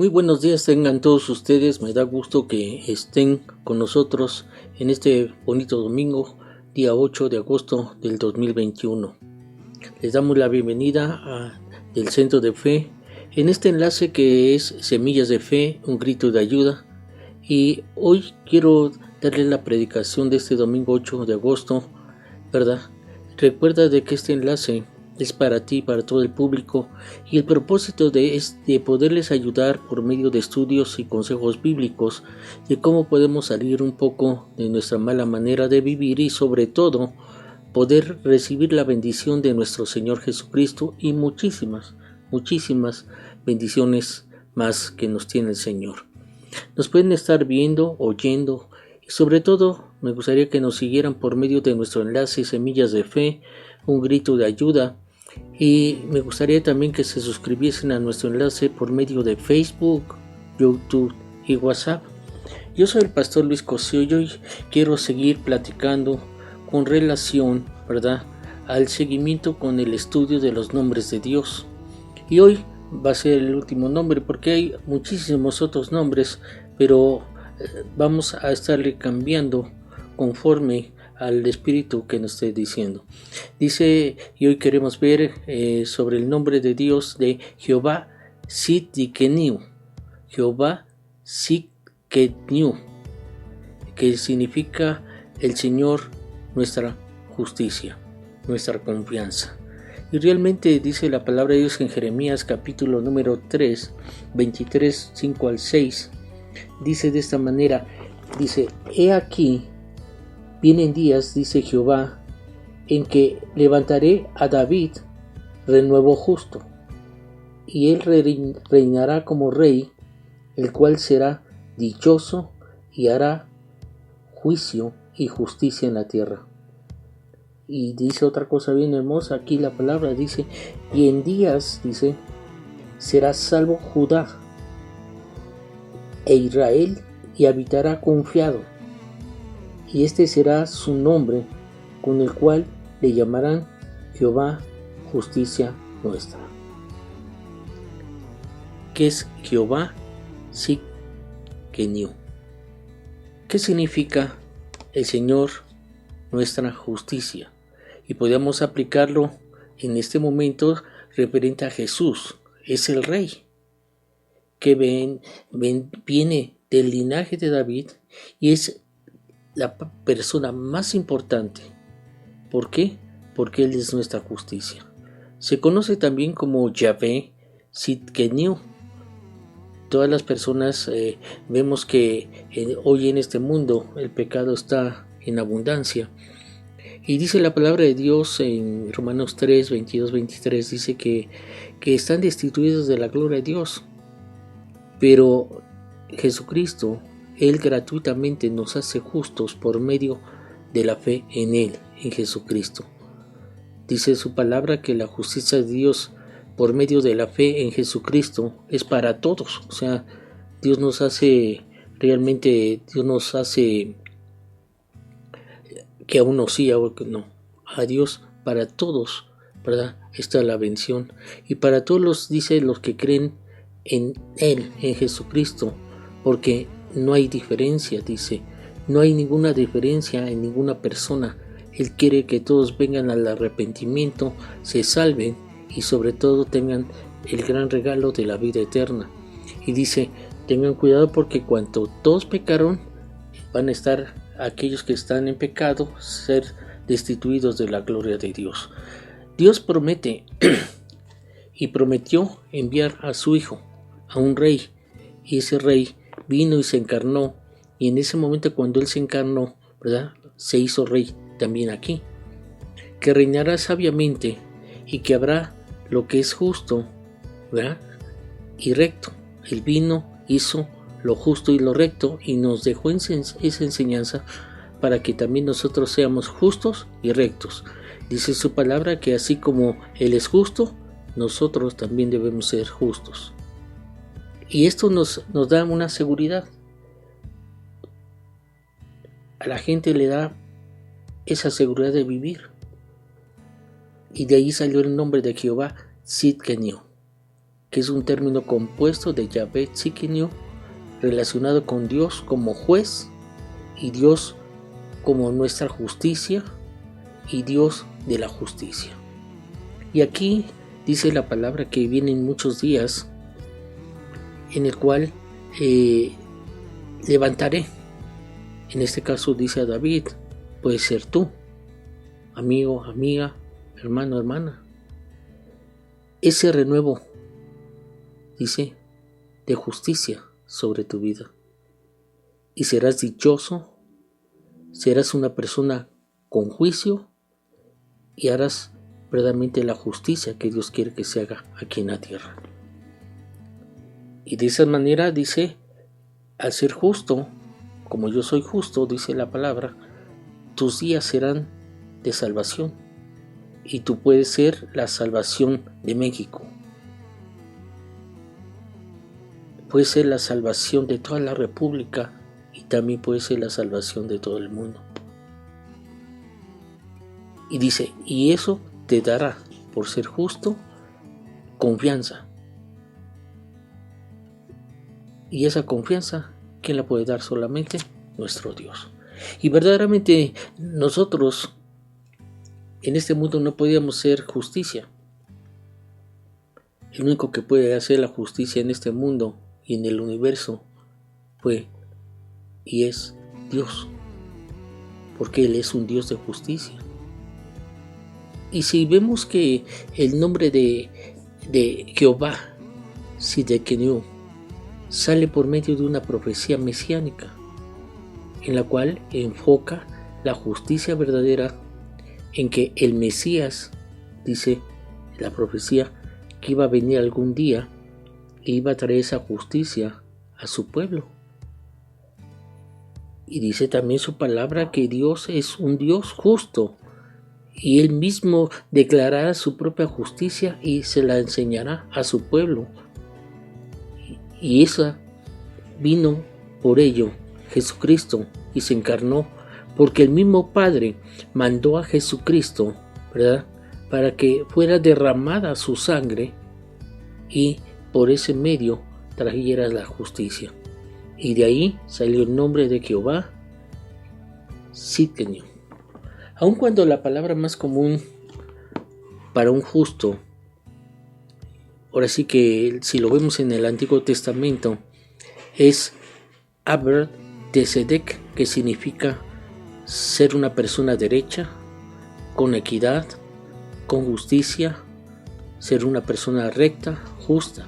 Muy buenos días tengan todos ustedes, me da gusto que estén con nosotros en este bonito domingo, día 8 de agosto del 2021. Les damos la bienvenida del Centro de Fe en este enlace que es Semillas de Fe, un grito de ayuda, y hoy quiero darles la predicación de este domingo 8 de agosto, ¿verdad? Recuerda de que este enlace es para ti, para todo el público, y el propósito es de poderles ayudar por medio de estudios y consejos bíblicos de cómo podemos salir un poco de nuestra mala manera de vivir y sobre todo poder recibir la bendición de nuestro Señor Jesucristo y muchísimas bendiciones más que nos tiene el Señor. Nos pueden estar viendo, oyendo y sobre todo me gustaría que nos siguieran por medio de nuestro enlace Semillas de Fe, un grito de ayuda. Y me gustaría también que se suscribiesen a nuestro enlace por medio de Facebook, YouTube y WhatsApp. Yo soy el pastor Luis Cosío y hoy quiero seguir platicando con relación, ¿verdad?, al seguimiento con el estudio de los nombres de Dios. Y hoy va a ser el último nombre porque hay muchísimos otros nombres, pero vamos a estarle cambiando conforme al espíritu que nos esté diciendo. Dice, y hoy queremos ver sobre el nombre de Dios de Jehová Tsidkenu. Jehová Tsidkenu, que significa el Señor nuestra justicia, nuestra confianza. Y realmente dice la palabra de Dios en Jeremías capítulo número 3, 23, 5 al 6. Dice de esta manera, dice, he aquí, vienen días, dice Jehová, en que levantaré a David renuevo justo, y él reinará como rey, el cual será dichoso y hará juicio y justicia en la tierra. Y dice otra cosa bien hermosa, aquí la palabra dice, y en días, dice, será salvo Judá e Israel, y habitará confiado. Y este será su nombre, con el cual le llamarán Jehová, justicia nuestra. ¿Qué es Jehová Tsidkenu? ¿Qué significa el Señor, nuestra justicia? Y podemos aplicarlo en este momento referente a Jesús. Es el Rey que viene del linaje de David y es la persona más importante. ¿Por qué? Porque Él es nuestra justicia. Se conoce también como Yahvé Tsidkenu. Todas las personas vemos que hoy en este mundo el pecado está en abundancia. Y dice la palabra de Dios en Romanos 3, 22, 23, dice que están destituidos de la gloria de Dios. Pero Jesucristo, Él gratuitamente nos hace justos por medio de la fe en Él, en Jesucristo. Dice su palabra que la justicia de Dios por medio de la fe en Jesucristo es para todos. O sea, Dios nos hace que a uno sí, a otro no. A Dios para todos, ¿verdad? Está la bendición. Y para todos los que creen en Él, en Jesucristo, porque no hay diferencia, dice, no hay ninguna diferencia en ninguna persona. Él quiere que todos vengan al arrepentimiento, se salven y sobre todo tengan el gran regalo de la vida eterna. Y dice, tengan cuidado porque cuando todos pecaron, van a estar aquellos que están en pecado, ser destituidos de la gloria de Dios. Dios promete y prometió enviar a su Hijo, a un rey, y ese rey vino y se encarnó, y en ese momento cuando Él se encarnó, ¿verdad?, se hizo rey también aquí, que reinará sabiamente y que habrá lo que es justo, ¿verdad?, y recto. Él vino, hizo lo justo y lo recto y nos dejó esa enseñanza para que también nosotros seamos justos y rectos. Dice su palabra que así como Él es justo, nosotros también debemos ser justos. Y esto nos da una seguridad. A la gente le da esa seguridad de vivir. Y de ahí salió el nombre de Jehová Tsidkenu, que es un término compuesto de Yahvé Tzidkenu, relacionado con Dios como juez y Dios como nuestra justicia y Dios de la justicia. Y aquí dice la palabra que vienen muchos días en el cual levantaré. En este caso dice a David, puede ser tú, amigo, amiga, hermano, hermana. Ese renuevo, dice, de justicia sobre tu vida. Y serás dichoso, serás una persona con juicio y harás verdaderamente la justicia que Dios quiere que se haga aquí en la tierra. Y de esa manera dice, al ser justo, como yo soy justo, dice la palabra, tus días serán de salvación y tú puedes ser la salvación de México. Puede ser la salvación de toda la República y también puede ser la salvación de todo el mundo. Y dice, y eso te dará, por ser justo, confianza. Y esa confianza, ¿quién la puede dar? Solamente nuestro Dios. Y verdaderamente nosotros en este mundo no podíamos ser justicia. El único que puede hacer la justicia en este mundo y en el universo fue y es Dios, porque Él es un Dios de justicia. Y si vemos que el nombre de Jehová, Tzidkenu, sale por medio de una profecía mesiánica, en la cual enfoca la justicia verdadera en que el Mesías, dice la profecía, que iba a venir algún día e iba a traer esa justicia a su pueblo. Y dice también su palabra que Dios es un Dios justo y Él mismo declarará su propia justicia y se la enseñará a su pueblo. Y esa vino por ello Jesucristo y se encarnó porque el mismo Padre mandó a Jesucristo, ¿verdad?, para que fuera derramada su sangre y por ese medio trajera la justicia. Y de ahí salió el nombre de Jehová, Tzidkenu. Aun cuando la palabra más común para un justo, ahora sí que si lo vemos en el Antiguo Testamento, es Aver Tzedek, que significa ser una persona derecha, con equidad, con justicia, ser una persona recta, justa.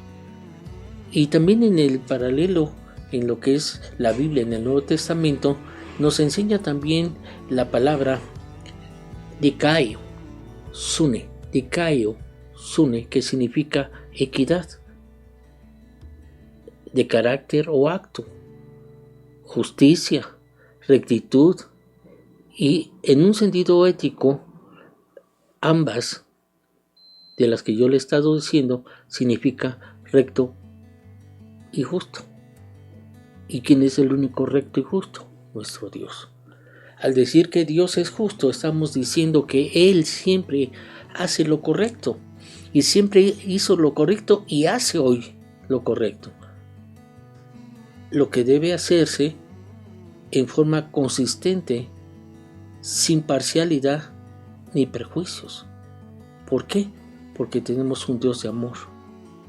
Y también en el paralelo, en lo que es la Biblia en el Nuevo Testamento, nos enseña también la palabra Dikaio, Sune, que significa equidad de carácter o acto, justicia, rectitud, y en un sentido ético, ambas de las que yo le he estado diciendo significa recto y justo. ¿Y quién es el único recto y justo? Nuestro Dios. Al decir que Dios es justo, estamos diciendo que Él siempre hace lo correcto y siempre hizo lo correcto y hace hoy lo correcto. Lo que debe hacerse en forma consistente, sin parcialidad ni prejuicios. ¿Por qué? Porque tenemos un Dios de amor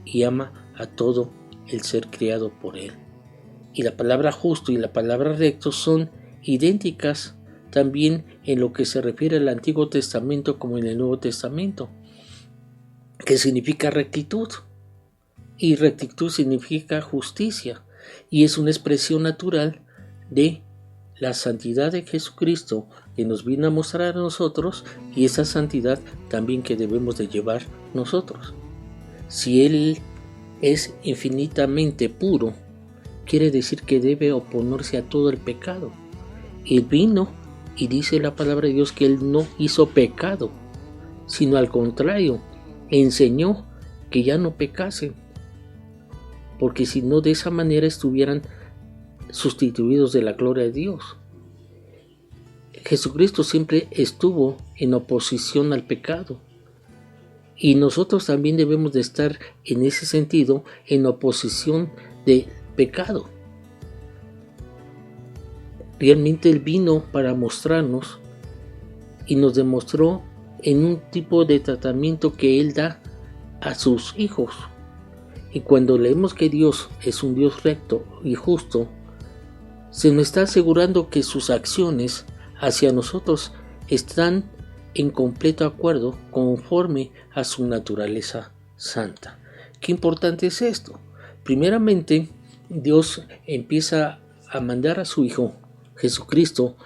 y ama a todo el ser creado por Él. Y la palabra justo y la palabra recto son idénticas también en lo que se refiere al Antiguo Testamento como en el Nuevo Testamento, que significa rectitud. Y rectitud significa justicia y es una expresión natural de la santidad de Jesucristo que nos vino a mostrar a nosotros y esa santidad también que debemos de llevar nosotros. Si Él es infinitamente puro, quiere decir que debe oponerse a todo el pecado. Él vino y dice la palabra de Dios que Él no hizo pecado, sino al contrario, enseñó que ya no pecasen, porque si no de esa manera estuvieran sustituidos de la gloria de Dios. Jesucristo siempre estuvo en oposición al pecado Y nosotros también debemos de estar en ese sentido en oposición del pecado. Realmente Él vino para mostrarnos y nos demostró en un tipo de tratamiento que Él da a sus hijos. Y cuando leemos que Dios es un Dios recto y justo, se nos está asegurando que sus acciones hacia nosotros están en completo acuerdo conforme a su naturaleza santa. Qué importante es esto. Primeramente, Dios empieza a mandar a su Hijo Jesucristo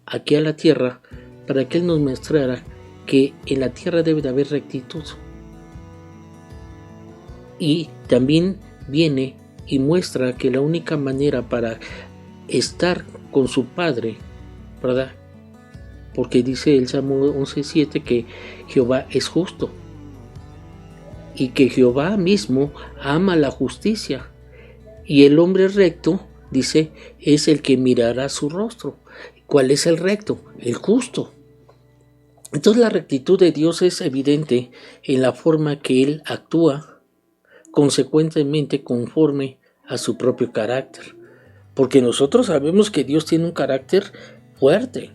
aquí a la tierra para que Él nos mostrara que en la tierra debe de haber rectitud. Y también viene y muestra que la única manera para estar con su Padre, ¿verdad? Porque dice el Salmo 11:7 que Jehová es justo y que Jehová mismo ama la justicia, y el hombre recto, dice, es el que mirará su rostro. ¿Cuál es el recto? El justo. Entonces la rectitud de Dios es evidente en la forma que Él actúa, consecuentemente conforme a su propio carácter. Porque nosotros sabemos que Dios tiene un carácter fuerte.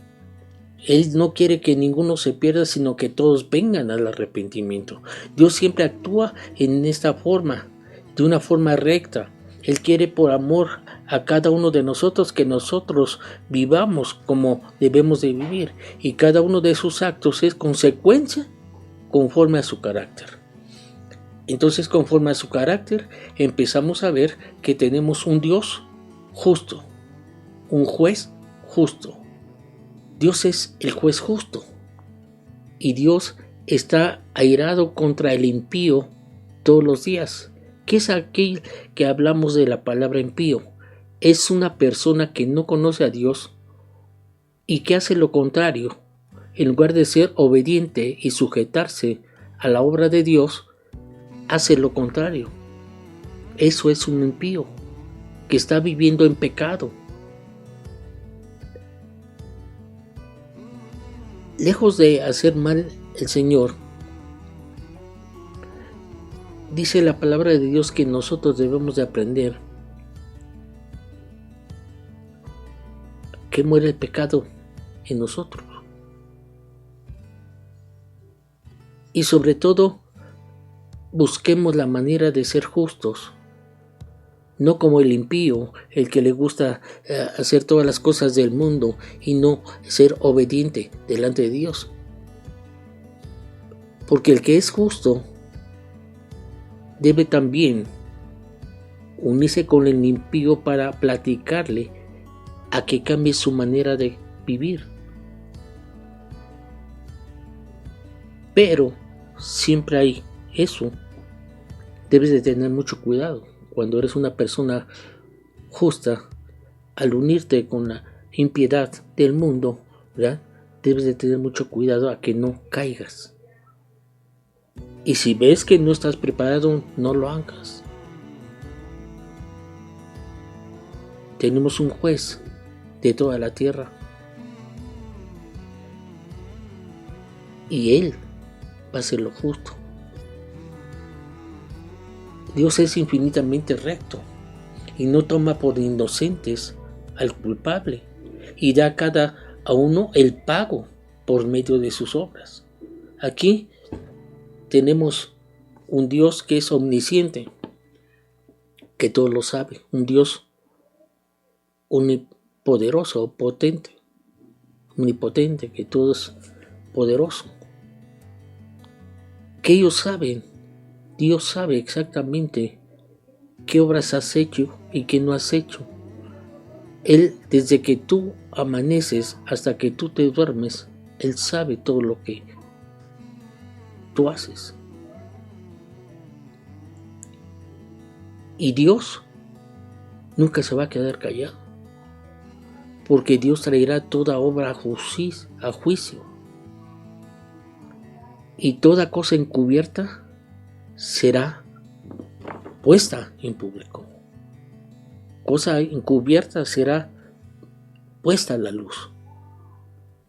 Él no quiere que ninguno se pierda, sino que todos vengan al arrepentimiento. Dios siempre actúa en esta forma, de una forma recta. Él quiere por amor a cada uno de nosotros que nosotros vivamos como debemos de vivir. Y cada uno de sus actos es consecuencia conforme a su carácter. Entonces, conforme a su carácter, empezamos a ver que tenemos un Dios justo, un juez justo. Dios es el juez justo y Dios está airado contra el impío todos los días. ¿Qué es aquel que hablamos de la palabra impío? Es una persona que no conoce a Dios y que hace lo contrario. En lugar de ser obediente y sujetarse a la obra de Dios, hace lo contrario. Eso es un impío que está viviendo en pecado. Lejos de hacer mal el Señor, dice la palabra de Dios que nosotros debemos de aprender que muere el pecado en nosotros. Y sobre todo, busquemos la manera de ser justos, no como el impío, el que le gusta hacer todas las cosas del mundo y no ser obediente delante de Dios. Porque el que es justo debe también unirse con el impío para platicarle a que cambie su manera de vivir. Pero siempre hay eso. Debes de tener mucho cuidado. Cuando eres una persona justa, al unirte con la impiedad del mundo, ¿verdad? Debes de tener mucho cuidado a que no caigas. Y si ves que no estás preparado, no lo hagas. Tenemos un juez de toda la tierra. Y Él va a hacer lo justo. Dios es infinitamente recto y no toma por inocentes al culpable y da a cada uno el pago por medio de sus obras. Aquí tenemos un Dios que es omnisciente, que todo lo sabe, un Dios omnipoderoso, omnipotente, que todo es poderoso. Que ellos saben, Dios sabe exactamente qué obras has hecho y qué no has hecho. Él, desde que tú amaneces hasta que tú te duermes, Él sabe todo lo que tú haces. Y Dios nunca se va a quedar callado, porque Dios traerá toda obra a juicio. Y toda cosa encubierta será puesta en público. Cosa encubierta será puesta a la luz,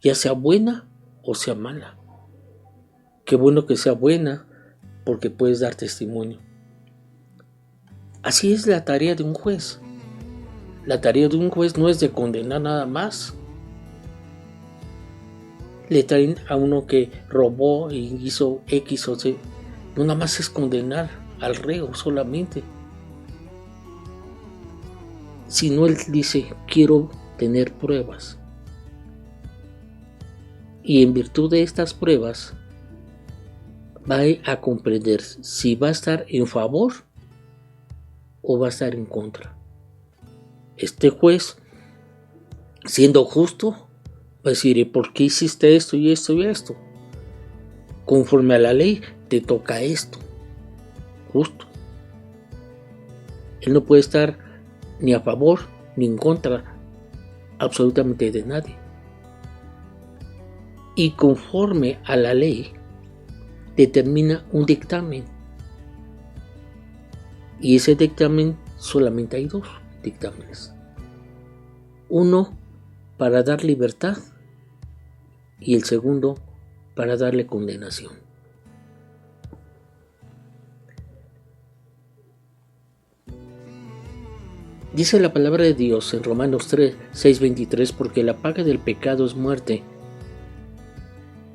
ya sea buena o sea mala. Qué bueno que sea buena porque puedes dar testimonio. Así es la tarea de un juez. La tarea de un juez no es de condenar nada más. Le traen a uno que robó y hizo X o Z. No, nada más es condenar al reo solamente. Si no, él dice, quiero tener pruebas. Y en virtud de estas pruebas, va a comprender si va a estar en favor o va a estar en contra. Este juez, siendo justo, va a decir, ¿por qué hiciste esto y esto y esto? Conforme a la ley, te toca esto. Justo. Él no puede estar ni a favor ni en contra absolutamente de nadie. Y conforme a la ley, determina un dictamen. Y ese dictamen, solamente hay dos dictámenes. Uno para dar libertad y el segundo para darle condenación. Dice la palabra de Dios en Romanos 6:23, porque la paga del pecado es muerte,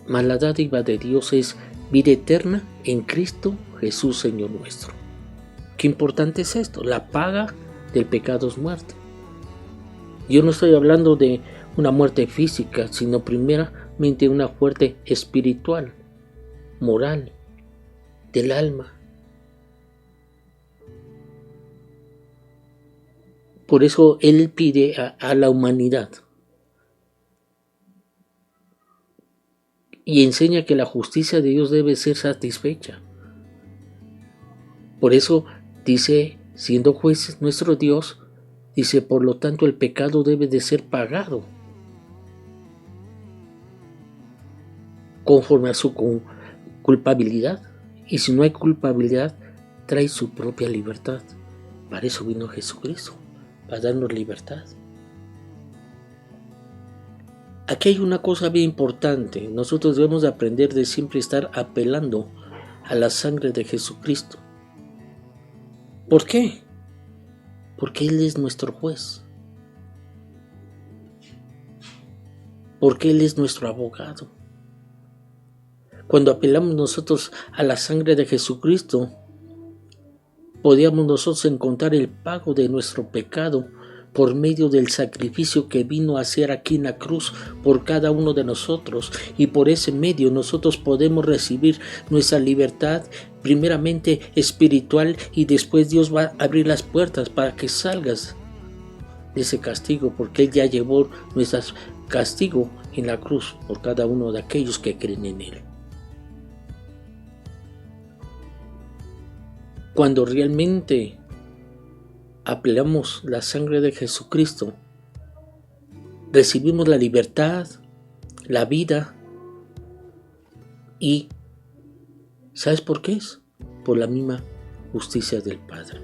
mas la dádiva de Dios es vida eterna en Cristo Jesús, Señor nuestro. Qué importante es esto. La paga del pecado es muerte. Yo no estoy hablando de una muerte física, sino primeramente una muerte espiritual, moral, del alma. Por eso Él pide a la humanidad y enseña que la justicia de Dios debe ser satisfecha. Por eso dice, siendo juez nuestro Dios, dice, por lo tanto el pecado debe de ser pagado conforme a su culpabilidad. Y si no hay culpabilidad, trae su propia libertad. Para eso vino Jesucristo, para darnos libertad. Aquí hay una cosa bien importante. Nosotros debemos de aprender de siempre estar apelando a la sangre de Jesucristo. ¿Por qué? Porque Él es nuestro juez. Porque Él es nuestro abogado. Cuando apelamos nosotros a la sangre de Jesucristo, podíamos nosotros encontrar el pago de nuestro pecado por medio del sacrificio que vino a hacer aquí en la cruz por cada uno de nosotros, y por ese medio nosotros podemos recibir nuestra libertad, primeramente espiritual, y después Dios va a abrir las puertas para que salgas de ese castigo, porque Él ya llevó nuestro castigo en la cruz por cada uno de aquellos que creen en Él. Cuando realmente apelamos la sangre de Jesucristo, recibimos la libertad, la vida, y ¿sabes por qué es? Por la misma justicia del Padre.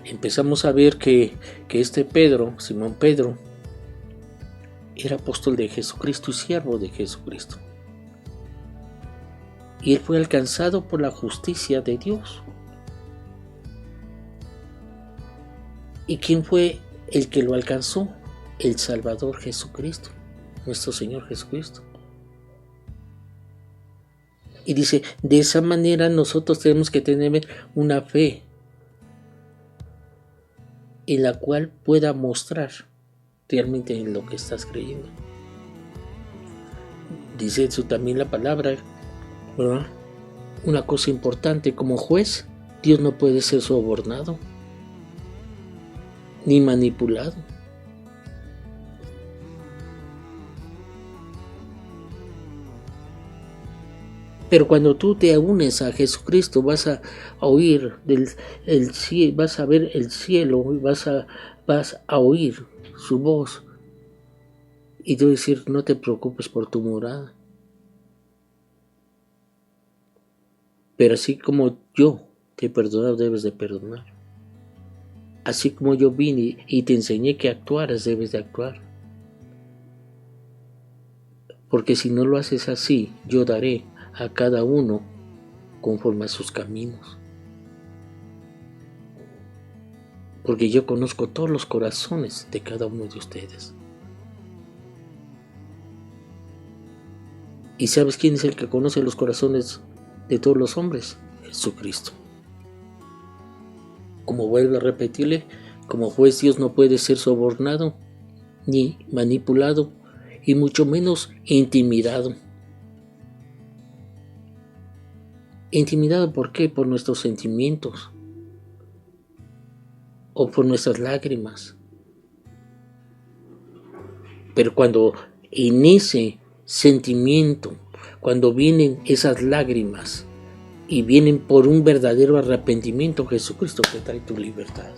Empezamos a ver que este Pedro, Simón Pedro, era apóstol de Jesucristo y siervo de Jesucristo. Y él fue alcanzado por la justicia de Dios. ¿Y quién fue el que lo alcanzó? El Salvador Jesucristo, nuestro Señor Jesucristo. Y dice, de esa manera nosotros tenemos que tener una fe en la cual pueda mostrar realmente en lo que estás creyendo. Dice eso también la palabra, ¿verdad? Una cosa importante, como juez, Dios no puede ser sobornado ni manipulado. Pero cuando tú te unes a Jesucristo, vas a oír vas a ver el cielo, y vas a oír su voz, y tú decir, no te preocupes por tu morada. Pero así como yo te he perdonado, debes de perdonar. Así como yo vine y te enseñé que actuaras, debes de actuar. Porque si no lo haces así, yo daré a cada uno conforme a sus caminos. Porque yo conozco todos los corazones de cada uno de ustedes. ¿Y sabes quién es el que conoce los corazones de todos los hombres? Jesucristo. Como vuelvo a repetirle, como juez Dios no puede ser sobornado, ni manipulado, y mucho menos intimidado. ¿Intimidado por qué? Por nuestros sentimientos o por nuestras lágrimas. Pero cuando en ese sentimiento, cuando vienen esas lágrimas y vienen por un verdadero arrepentimiento, Jesucristo te trae tu libertad.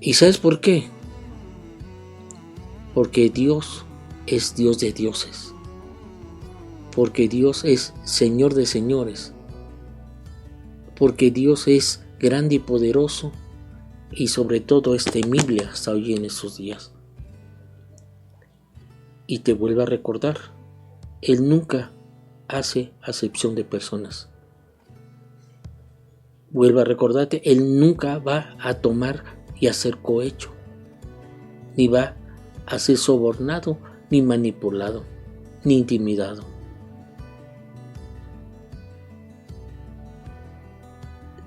¿Y sabes por qué? Porque Dios es Dios de dioses. Porque Dios es Señor de señores. Porque Dios es grande y poderoso y sobre todo es temible hasta hoy en estos días. Y te vuelvo a recordar, Él nunca hace acepción de personas. Vuelvo a recordarte, Él nunca va a tomar y hacer cohecho, ni va a ser sobornado, ni manipulado, ni intimidado.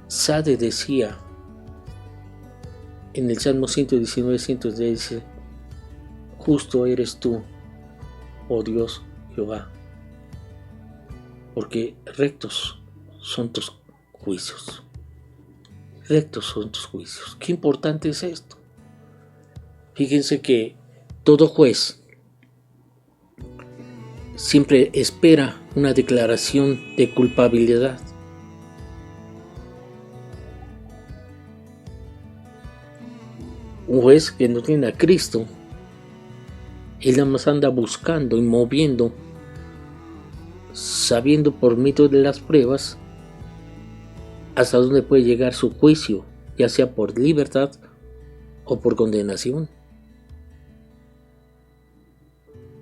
Sade decía en el Salmo 119, 110, dice: justo eres tú, oh Dios Jehová, porque rectos son tus juicios. Rectos son tus juicios. Qué importante es esto. Fíjense que todo juez siempre espera una declaración de culpabilidad. Un juez que no tiene a Cristo, él nada más anda buscando y moviendo, sabiendo por medio de las pruebas hasta dónde puede llegar su juicio, ya sea por libertad o por condenación.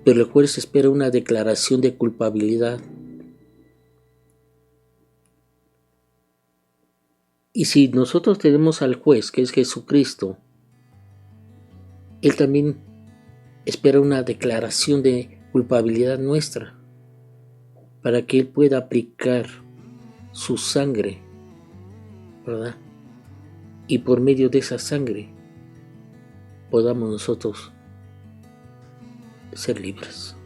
Pero el juez espera una declaración de culpabilidad. Y si nosotros tenemos al juez, que es Jesucristo, Él también espera una declaración de culpabilidad nuestra, para que Él pueda aplicar su sangre, ¿verdad? Y por medio de esa sangre podamos nosotros ser libres.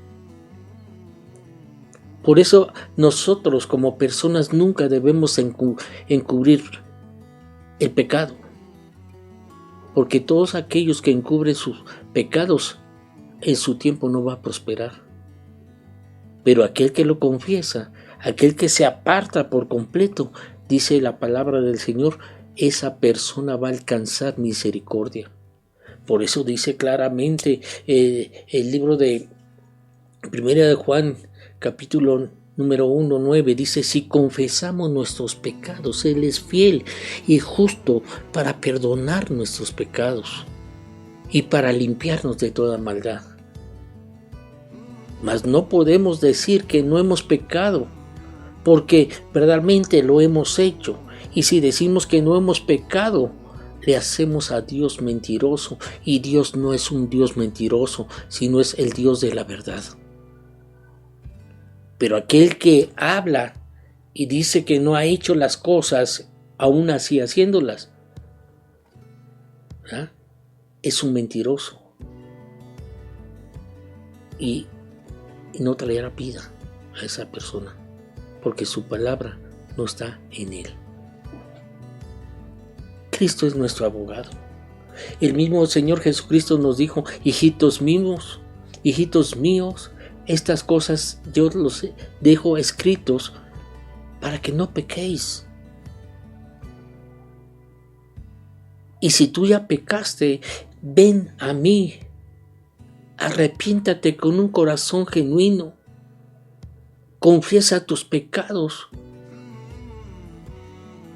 Por eso nosotros como personas nunca debemos encubrir el pecado, porque todos aquellos que encubren sus pecados en su tiempo no va a prosperar. Pero aquel que lo confiesa, aquel que se aparta por completo, dice la palabra del Señor, esa persona va a alcanzar misericordia. Por eso dice claramente el libro de Primera de Juan, capítulo número 1, 9, dice: si confesamos nuestros pecados, Él es fiel y justo para perdonar nuestros pecados y para limpiarnos de toda maldad. Mas no podemos decir que no hemos pecado, porque verdaderamente lo hemos hecho. Y si decimos que no hemos pecado, le hacemos a Dios mentiroso, y Dios no es un Dios mentiroso, sino es el Dios de la verdad. Pero aquel que habla y dice que no ha hecho las cosas, aún así haciéndolas, ¿verdad?, es un mentiroso y no traerá vida a esa persona, porque su palabra no está en él. Cristo es nuestro abogado. El mismo Señor Jesucristo nos dijo: hijitos míos, estas cosas yo los dejo escritos para que no pequéis. Y si tú ya pecaste, ven a mí, arrepiéntate con un corazón genuino, confiesa tus pecados,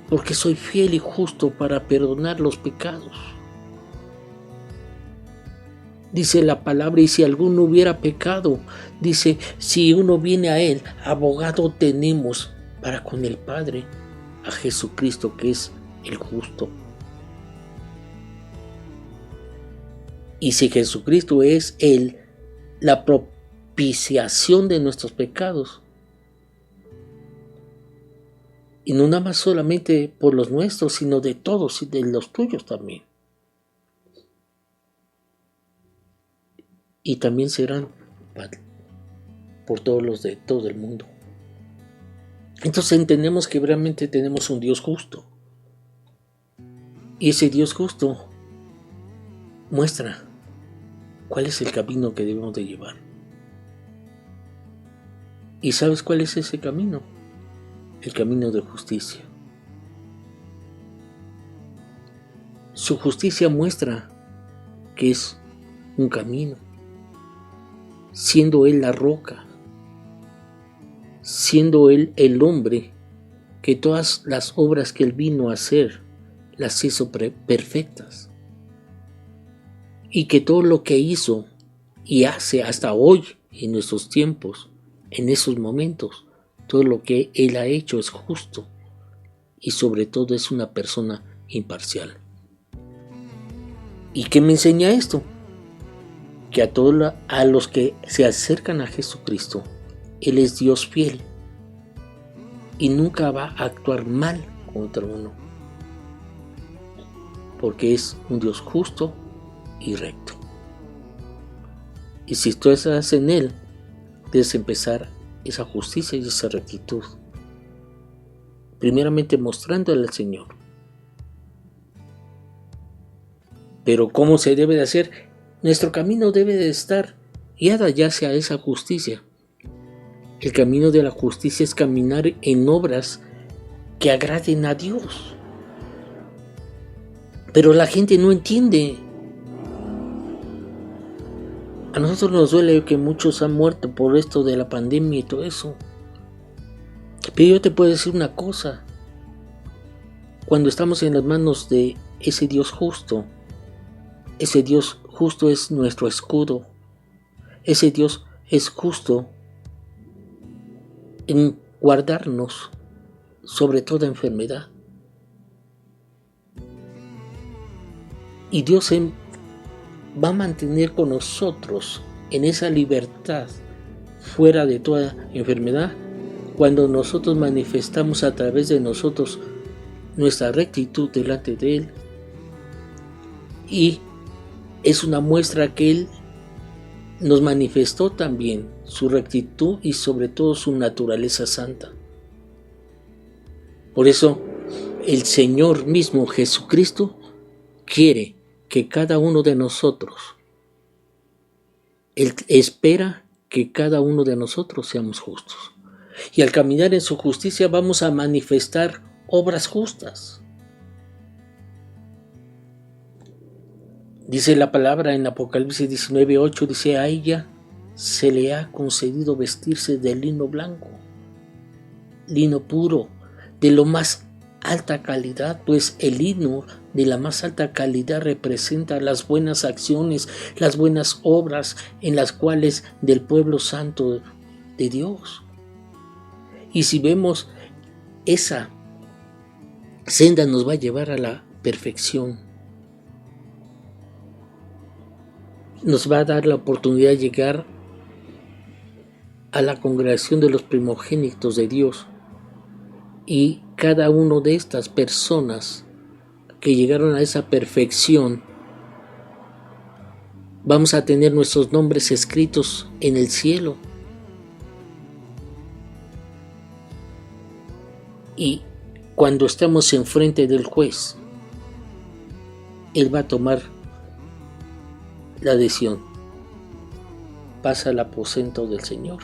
porque soy fiel y justo para perdonar los pecados. Dice la palabra, y si alguno hubiera pecado, dice, si uno viene a Él, abogado tenemos para con el Padre, a Jesucristo, que es el justo. Y si Jesucristo es la propiciación de nuestros pecados, y no nada más solamente por los nuestros, sino de todos y de los tuyos también. Y también serán por todos los de todo el mundo. Entonces entendemos que realmente tenemos un Dios justo. Y ese Dios justo muestra cuál es el camino que debemos de llevar. ¿Y sabes cuál es ese camino? El camino de justicia. Su justicia muestra que es un camino, siendo Él la roca, siendo Él el hombre, que todas las obras que Él vino a hacer las hizo perfectas, y que todo lo que hizo y hace hasta hoy en nuestros tiempos, en esos momentos, todo lo que Él ha hecho es justo y sobre todo es una persona imparcial. ¿Y qué me enseña esto? Que a los que se acercan a Jesucristo, Él es Dios fiel y nunca va a actuar mal contra uno, porque es un Dios justo y recto. Y si tú estás en Él, debes empezar esa justicia y esa rectitud, primeramente mostrándole al Señor. Pero ¿cómo se debe de hacer? Nuestro camino debe de estar guiada ya hacia esa justicia. El camino de la justicia es caminar en obras que agraden a Dios. Pero la gente no entiende. A nosotros nos duele que muchos han muerto por esto de la pandemia y todo eso. Pero yo te puedo decir una cosa. Cuando estamos en las manos de ese Dios justo, ese Dios justo es nuestro escudo. Ese Dios es justo en guardarnos sobre toda enfermedad. Y Dios va a mantener con nosotros en esa libertad fuera de toda enfermedad cuando nosotros manifestamos a través de nosotros nuestra rectitud delante de Él. Y es una muestra que Él nos manifestó también su rectitud y sobre todo su naturaleza santa. Por eso el Señor mismo Jesucristo quiere que cada uno de nosotros, Él espera que cada uno de nosotros seamos justos. Y al caminar en su justicia vamos a manifestar obras justas. Dice la palabra en Apocalipsis 19:8, dice, a ella se le ha concedido vestirse de lino blanco, lino puro, de lo más alta calidad, pues el lino de la más alta calidad representa las buenas acciones, las buenas obras en las cuales del pueblo santo de Dios. Y si vemos, esa senda nos va a llevar a la perfección. Nos va a dar la oportunidad de llegar a la congregación de los primogénitos de Dios. Y cada una de estas personas que llegaron a esa perfección, vamos a tener nuestros nombres escritos en el cielo. Y cuando estamos enfrente del juez, Él va a tomar la decisión. Pasa al aposento del Señor.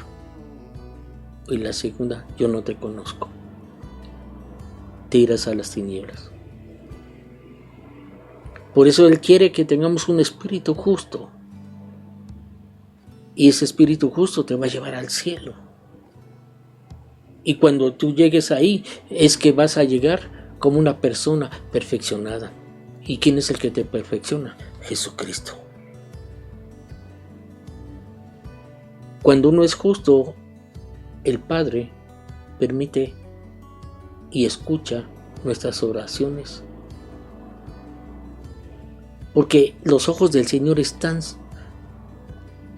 Y la segunda, yo no te conozco. Te irás a las tinieblas. Por eso Él quiere que tengamos un espíritu justo. Y ese espíritu justo te va a llevar al cielo. Y cuando tú llegues ahí, es que vas a llegar como una persona perfeccionada. ¿Y quién es el que te perfecciona? Jesucristo. Cuando uno es justo, el Padre permite y escucha nuestras oraciones. Porque los ojos del Señor están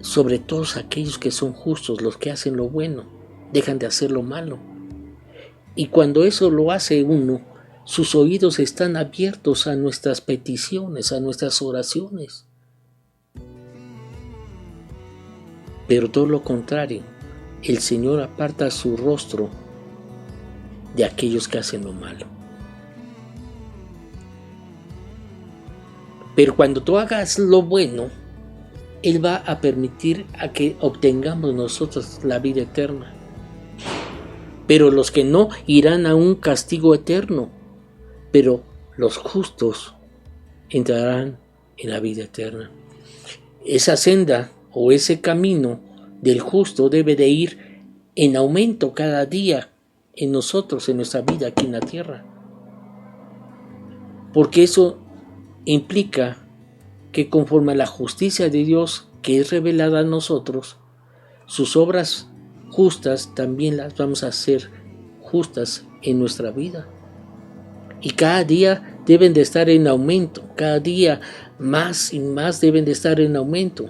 sobre todos aquellos que son justos, los que hacen lo bueno, dejan de hacer lo malo. Y cuando eso lo hace uno, sus oídos están abiertos a nuestras peticiones, a nuestras oraciones. Pero todo lo contrario, el Señor aparta su rostro de aquellos que hacen lo malo. Pero cuando tú hagas lo bueno, Él va a permitir a que obtengamos nosotros la vida eterna. Pero los que no irán a un castigo eterno, pero los justos entrarán en la vida eterna. Esa senda o ese camino del justo debe de ir en aumento cada día en nosotros, en nuestra vida aquí en la tierra. Porque eso implica que conforme a la justicia de Dios que es revelada a nosotros, sus obras justas también las vamos a hacer justas en nuestra vida. Y cada día deben de estar en aumento, cada día más y más deben de estar en aumento.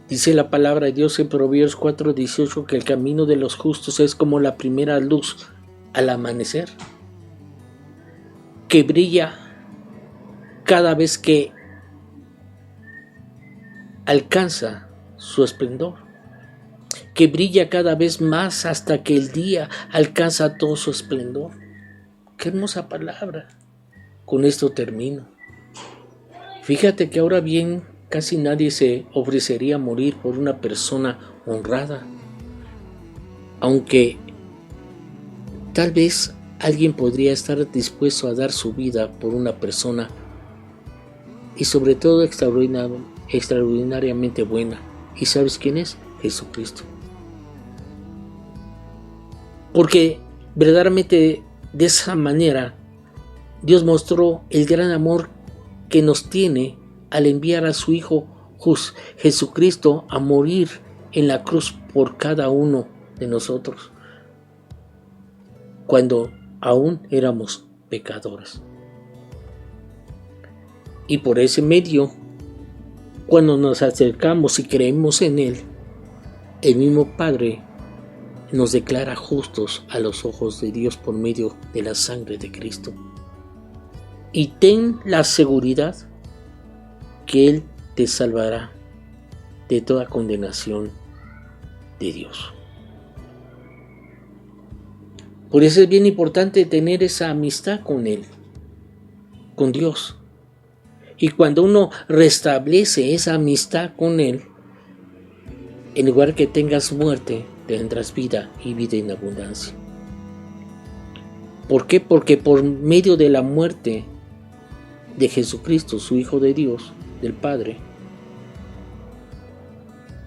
Dice la palabra de Dios en Proverbios 4:18 que el camino de los justos es como la primera luz al amanecer, que brilla cada vez que alcanza su esplendor, que brilla cada vez más hasta que el día alcanza todo su esplendor. Qué hermosa palabra. Con esto termino. Fíjate que ahora bien, casi nadie se ofrecería a morir por una persona honrada, aunque tal vez alguien podría estar dispuesto a dar su vida por una persona y sobre todo extraordinariamente buena. ¿Y sabes quién es? Jesucristo. Porque verdaderamente de esa manera Dios mostró el gran amor que nos tiene al enviar a su Hijo Jesucristo a morir en la cruz por cada uno de nosotros, cuando aún éramos pecadores. Y por ese medio, cuando nos acercamos y creemos en Él, el mismo Padre nos declara justos a los ojos de Dios por medio de la sangre de Cristo. Y ten la seguridad que Él te salvará de toda condenación de Dios. Por eso es bien importante tener esa amistad con Él, con Dios. Y cuando uno restablece esa amistad con Él, en lugar que tengas muerte, tendrás vida y vida en abundancia. ¿Por qué? Porque por medio de la muerte de Jesucristo, su Hijo de Dios, del Padre,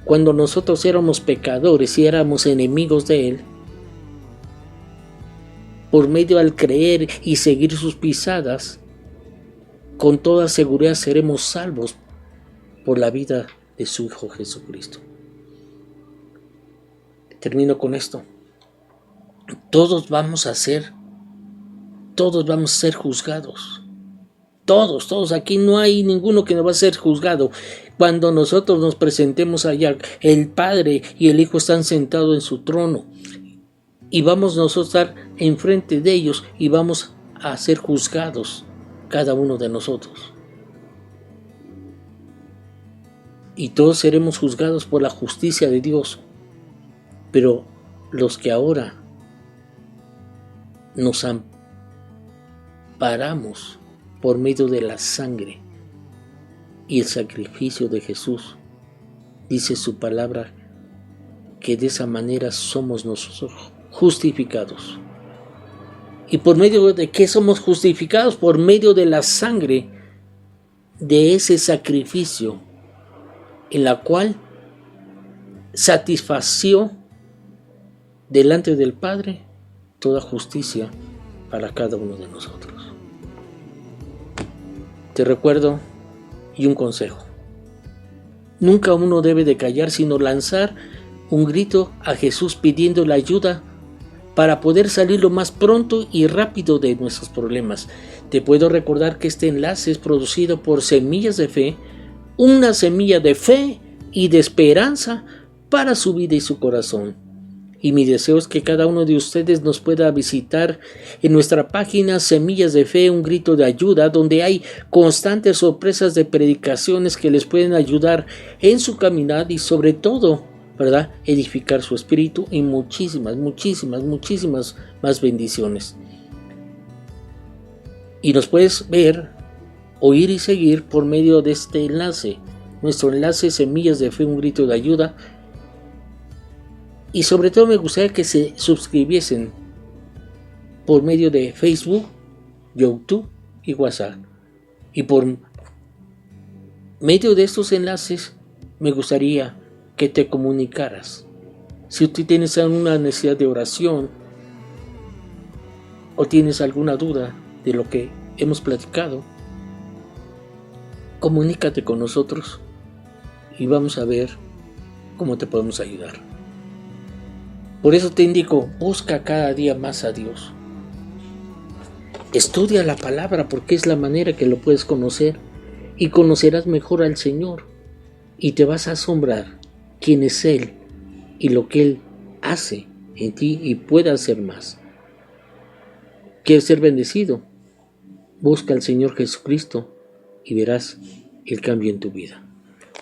cuando nosotros éramos pecadores y éramos enemigos de Él, por medio al creer y seguir sus pisadas, con toda seguridad seremos salvos por la vida de su Hijo Jesucristo. Termino con esto. Todos vamos a ser juzgados. Todos, aquí no hay ninguno que no va a ser juzgado. Cuando nosotros nos presentemos allá, el Padre y el Hijo están sentados en su trono y vamos nosotros a estar enfrente de ellos y vamos a ser juzgados, cada uno de nosotros. Y todos seremos juzgados por la justicia de Dios. Pero los que ahora nos amparamos por medio de la sangre y el sacrificio de Jesús, dice su palabra que de esa manera somos nosotros justificados. ¿Y por medio de qué somos justificados? Por medio de la sangre de ese sacrificio en la cual satisfació delante del Padre toda justicia para cada uno de nosotros. Te recuerdo y un consejo. Nunca uno debe de callar, sino lanzar un grito a Jesús pidiendo la ayuda para poder salir lo más pronto y rápido de nuestros problemas. Te puedo recordar que este enlace es producido por Semillas de Fe, una semilla de fe y de esperanza para su vida y su corazón. Y mi deseo es que cada uno de ustedes nos pueda visitar en nuestra página Semillas de Fe, un grito de ayuda, donde hay constantes sorpresas de predicaciones que les pueden ayudar en su caminar y sobre todo, ¿verdad?, edificar su espíritu y muchísimas más bendiciones. Y nos puedes ver, oír y seguir por medio de este enlace, nuestro enlace Semillas de Fe, un grito de ayuda. Y sobre todo me gustaría que se suscribiesen por medio de Facebook, YouTube y WhatsApp. Y por medio de estos enlaces me gustaría que te comunicaras. Si tú tienes alguna necesidad de oración o tienes alguna duda de lo que hemos platicado, comunícate con nosotros y vamos a ver cómo te podemos ayudar. Por eso te indico, busca cada día más a Dios. Estudia la palabra porque es la manera que lo puedes conocer y conocerás mejor al Señor y te vas a asombrar quién es Él y lo que Él hace en ti y puede hacer más. ¿Quieres ser bendecido? Busca al Señor Jesucristo y verás el cambio en tu vida.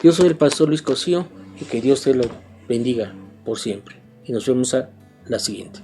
Yo soy el pastor Luis Cosío y que Dios te lo bendiga por siempre. Y nos vemos a la siguiente.